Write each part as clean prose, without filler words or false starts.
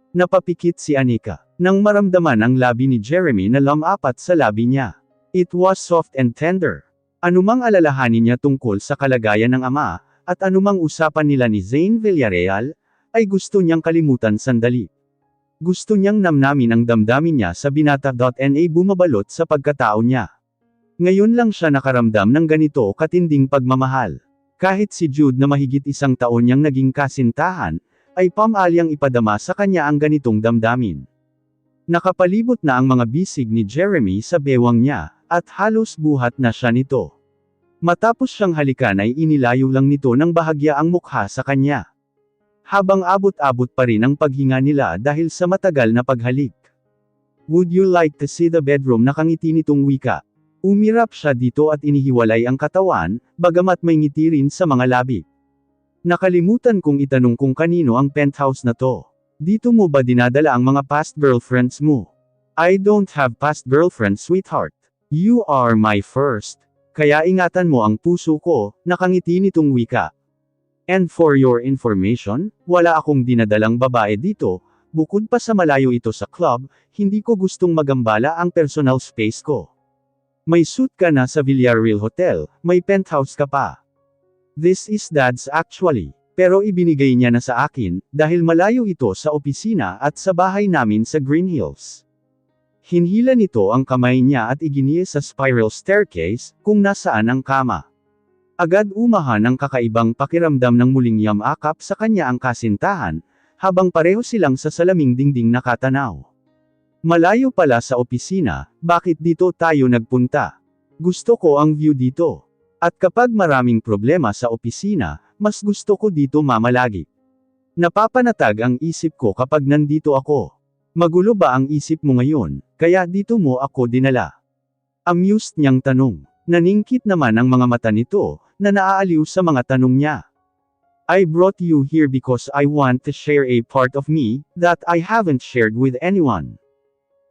Napapikit si Anika. Nang maramdaman ang labi ni Jeremy na lumapat sa labi niya. It was soft and tender. Anumang alalahanin niya tungkol sa kalagayan ng ama, at anumang usapan nila ni Zane Villarreal, ay gusto niyang kalimutan sandali. Gusto niyang namnamin ang damdamin niya sa binata.na bumabalot sa pagkatao niya. Ngayon lang siya nakaramdam ng ganito katinding pagmamahal. Kahit si Jude na mahigit 1 taon niyang naging kasintahan, ay pamalyang ipadama sa kanya ang ganitong damdamin. Nakapalibot na ang mga bisig ni Jeremy sa bewang niya, at halos buhat na siya nito. Matapos siyang halikan ay inilayo lang nito ng bahagya ang mukha sa kanya. Habang abot-abot pa rin ang paghinga nila dahil sa matagal na paghalik. Would you like to see the bedroom? Nakangiti nitong wika. Umirap siya dito at inihiwalay ang katawan, bagamat may ngiti rin sa mga labi. Nakalimutan kong itanong kung kanino ang penthouse na to. Dito mo ba dinadala ang mga past girlfriends mo? I don't have past girlfriends, sweetheart. You are my first. Kaya ingatan mo ang puso ko, nakangiti nitong wika. And for your information, wala akong dinadalang babae dito, bukod pa sa malayo ito sa club, hindi ko gustong magambala ang personal space ko. May suite ka na sa Villarreal Hotel, may penthouse ka pa. This is Dad's actually. Pero ibinigay niya na sa akin, dahil malayo ito sa opisina at sa bahay namin sa Green Hills. Hinhila nito ang kamay niya at iginiye sa spiral staircase, kung nasaan ang kama. Agad umahan ang kakaibang pakiramdam ng muling yamakap sa kanya ang kasintahan, habang pareho silang sa salaming dingding nakatanaw. Malayo pala sa opisina, bakit dito tayo nagpunta? Gusto ko ang view dito. At kapag maraming problema sa opisina, mas gusto ko dito mamalagi. Napapanatag ang isip ko kapag nandito ako. Magulo ba ang isip mo ngayon, kaya dito mo ako dinala? Amused niyang tanong. Naningkit naman ang mga mata nito, na naaaliw sa mga tanong niya. I brought you here because I want to share a part of me, that I haven't shared with anyone.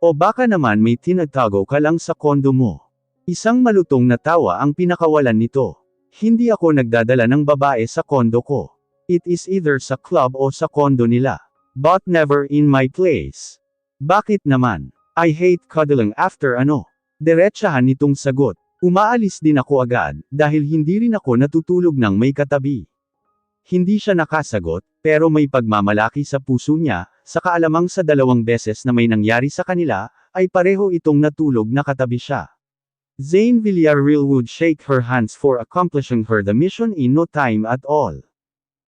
O baka naman may tinatago ka lang sa kondo mo. Isang malutong na tawa ang pinakawalan nito. Hindi ako nagdadala ng babae sa kondo ko. It is either sa club o sa kondo nila. But never in my place. Bakit naman? I hate cuddling after ano. Diretsahan nitong sagot. Umaalis din ako agad, dahil hindi rin ako natutulog ng may katabi. Hindi siya nakasagot, pero may pagmamalaki sa puso niya, sa kaalamang sa 2 beses na may nangyari sa kanila, ay pareho itong natulog na katabi siya. Zane Villarreal would shake her hands for accomplishing her the mission in no time at all.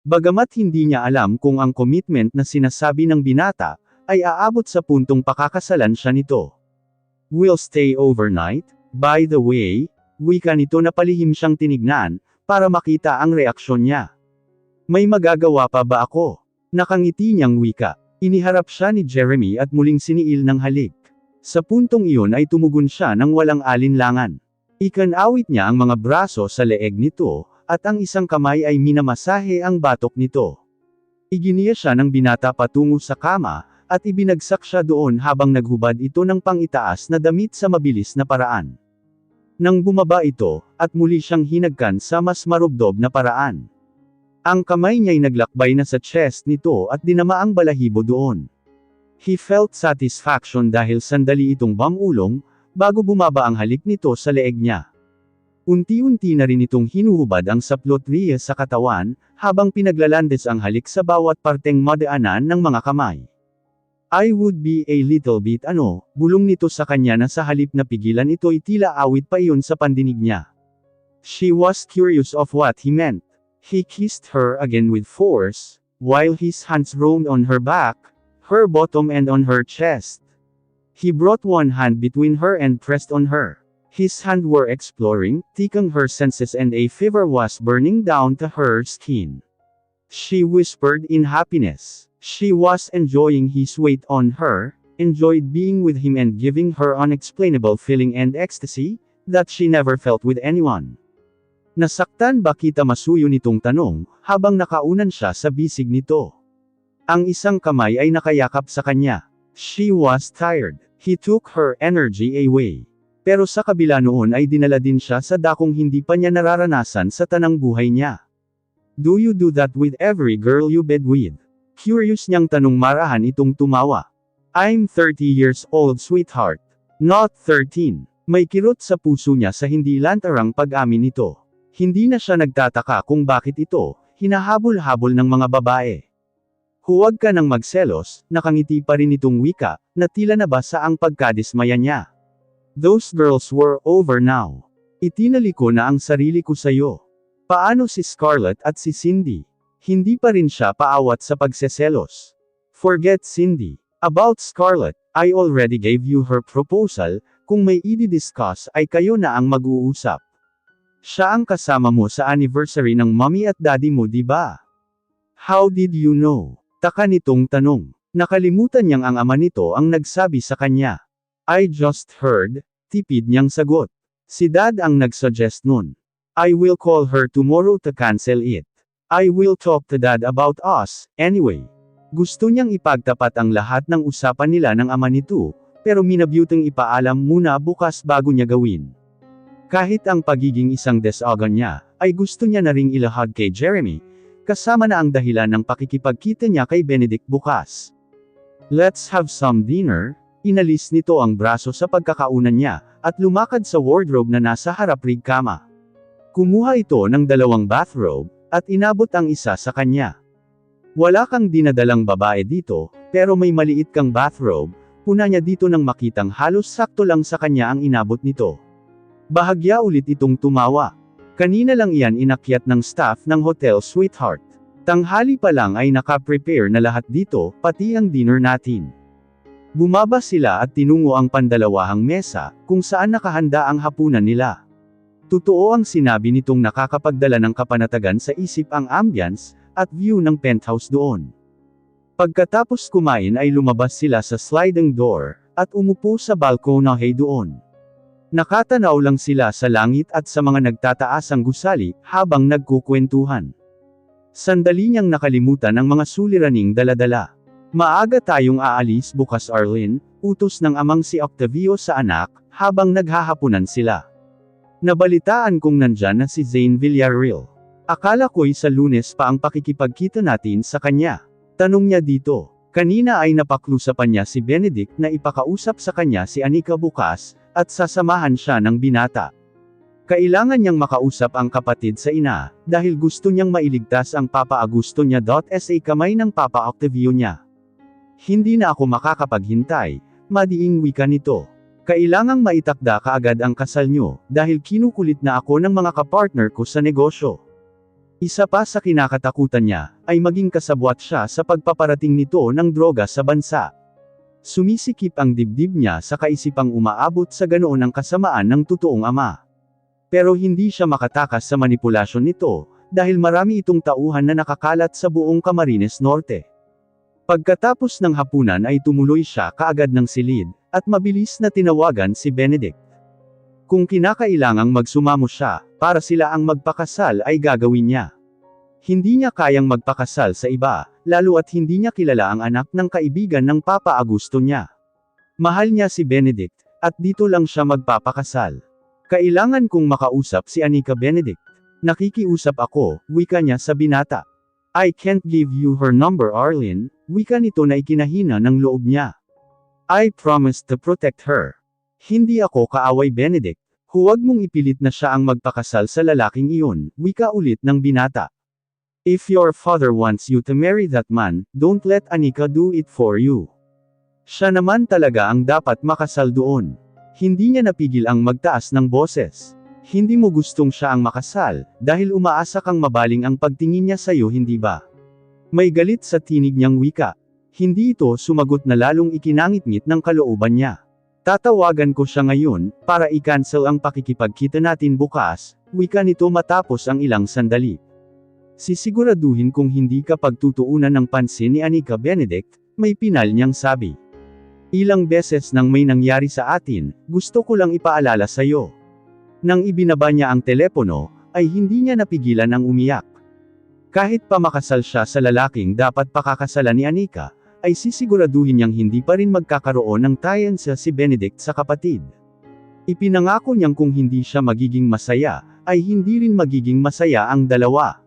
Bagamat hindi niya alam kung ang commitment na sinasabi ng binata, ay aabot sa puntong pakakasalan siya nito. We'll stay overnight? By the way, wika nito na palihim siyang tinignan, para makita ang reaksyon niya. May magagawa pa ba ako? Nakangiti niyang wika. Iniharap siya ni Jeremy at muling siniil ng halik. Sa puntong iyon ay tumugon siya ng walang alinlangan. Ikanawit niya ang mga braso sa leeg nito, at ang isang kamay ay minamasahe ang batok nito. Iginiya siya ng binata patungo sa kama, at ibinagsak siya doon habang naghubad ito ng pangitaas na damit sa mabilis na paraan. Nang bumaba ito, at muli siyang hinagkan sa mas marubdob na paraan. Ang kamay niya'y naglakbay na sa chest nito at dinama ang balahibo doon. He felt satisfaction dahil sandali itong bamulong, bago bumaba ang halik nito sa leeg niya. Unti-unti na rin itong hinuhubad ang saplot riya sa katawan, habang pinaglalandes ang halik sa bawat parteng madaanan ng mga kamay. I would be a little bit bulong nito sa kanya na sa halip na pigilan ito'y tila awit pa iyon sa pandinig niya. She was curious of what he meant. He kissed her again with force, while his hands roamed on her back, her bottom and on her chest. He brought one hand between her and pressed on her. His hands were exploring, tickling her senses and a fever was burning down to her skin. She whispered in happiness. She was enjoying his weight on her, enjoyed being with him and giving her unexplainable feeling and ecstasy, that she never felt with anyone. Nasaktan ba kita masuyo nitong tanong, habang nakaunan siya sa bisig nito. Ang isang kamay ay nakayakap sa kanya. She was tired. He took her energy away. Pero sa kabila noon ay dinala din siya sa dakong hindi pa niya nararanasan sa tanang buhay niya. Do you do that with every girl you bed with? Curious niyang tanong marahan itong tumawa. I'm 30 years old sweetheart. Not 13. May kirot sa puso niya sa hindi lantarang pag-amin nito. Hindi na siya nagtataka kung bakit ito, hinahabol-habol ng mga babae. Huwag ka nang magselos, nakangiti pa rin itong wika, na tila nabasa ang pagkadismaya niya. Those girls were over now. Itinali ko na ang sarili ko sayo. Paano si Scarlett at si Cindy? Hindi pa rin siya paawat sa pagseselos. Forget Cindy. About Scarlett, I already gave you her proposal, kung may i-discuss ay kayo na ang mag-uusap. Siya ang kasama mo sa anniversary ng mommy at daddy mo, di ba? How did you know? Taka nitong tanong. Nakalimutan niyang ang ama nito ang nagsabi sa kanya. I just heard, tipid niyang sagot. Si dad ang nag-suggest nun. I will call her tomorrow to cancel it. I will talk to dad about us, anyway. Gusto niyang ipagtapat ang lahat ng usapan nila ng ama nito, pero minabuting ipaalam muna bukas bago niya gawin. Kahit ang pagiging isang desagan niya, ay gusto niya na ring ilahad kay Jeremy, kasama na ang dahilan ng pakikipagkita niya kay Benedict bukas. Let's have some dinner. Inalis nito ang braso sa pagkakaunan niya, at lumakad sa wardrobe na nasa harap rig kama. Kumuha ito ng 2 bathrobe, at inabot ang isa sa kanya. Wala kang dinadalang babae dito, pero may maliit kang bathrobe, puna niya dito nang makitang halos sakto lang sa kanya ang inabot nito. Bahagya ulit itong tumawa. Kanina lang iyan inakyat ng staff ng hotel sweetheart. Tanghali pa lang ay naka-prepare na lahat dito, pati ang dinner natin. Bumaba sila at tinungo ang pandalawahang mesa, kung saan nakahanda ang hapunan nila. Totoo ang sinabi nitong nakakapagdala ng kapanatagan sa isip ang ambience, at view ng penthouse doon. Pagkatapos kumain ay lumabas sila sa sliding door, at umupo sa balkonahe doon. Nakatanaw lang sila sa langit at sa mga nagtataasang gusali, habang nagkukwentuhan. Sandali niyang nakalimutan ang mga suliraning daladala. Maaga tayong aalis bukas Arlene, utos ng amang si Octavio sa anak, habang naghahapunan sila. Nabalitaan kong nandyan na si Zane Villarreal. Akala ko'y sa Lunes pa ang pakikipagkita natin sa kanya. Tanong niya dito. Kanina ay napaklusapan niya si Benedict na ipakausap sa kanya si Anika bukas, at sasamahan siya ng binata. Kailangan niyang makausap ang kapatid sa ina, dahil gusto niyang mailigtas ang Papa Augusto niya. Sa kamay ng Papa Octavio niya. Hindi na ako makakapaghintay, madiing wika nito. Kailangang maitakda kaagad ang kasal niyo, dahil kinukulit na ako ng mga kapartner ko sa negosyo. Isa pa sa kinakatakutan niya, ay maging kasabwat siya sa pagpaparating nito ng droga sa bansa. Sumisikip ang dibdib niya sa kaisipang umaabot sa ganoon ang kasamaan ng totoong ama. Pero hindi siya makatakas sa manipulasyon nito, dahil marami itong tauhan na nakakalat sa buong Camarines Norte. Pagkatapos ng hapunan ay tumuloy siya kaagad ng silid, at mabilis na tinawagan si Benedict. Kung kinakailangang magsumamo siya, para sila ang magpakasal ay gagawin niya. Hindi niya kayang magpakasal sa iba, lalo at hindi niya kilala ang anak ng kaibigan ng Papa Augusto niya. Mahal niya si Benedict, at dito lang siya magpapakasal. Kailangan kong makausap si Anika Benedict. Nakikiusap ako, wika niya sa binata. I can't give you her number Arlene, wika nito na ikinahina ng loob niya. I promised to protect her. Hindi ako kaaway Benedict. Huwag mong ipilit na siya ang magpakasal sa lalaking iyon, wika ulit ng binata. If your father wants you to marry that man, don't let Anika do it for you. Siya naman talaga ang dapat makasal doon. Hindi niya napigil ang magtaas ng boses. Hindi mo gustong siya ang makasal, dahil umaasa kang mabaling ang pagtingin niya sa'yo, hindi ba? May galit sa tinig niyang wika. Hindi ito sumagot na lalong ikinangit-ngit ng kalooban niya. Tatawagan ko siya ngayon, para i-cancel ang pakikipagkita natin bukas, wika nito matapos ang ilang sandali. Sisiguraduhin kung hindi ka pagtutuunan ng pansin ni Anika Benedict, may pinal niyang sabi. Ilang beses nang may nangyari sa atin, gusto ko lang ipaalala sa'yo. Nang ibinaba niya ang telepono, ay hindi niya napigilan ang umiyak. Kahit pa makasal siya sa lalaking dapat pakakasalan ni Anika, ay sisiguraduhin niyang hindi pa rin magkakaroon ng tayan sa si Benedict sa kapatid. Ipinangako niyang kung hindi siya magiging masaya, ay hindi rin magiging masaya ang dalawa.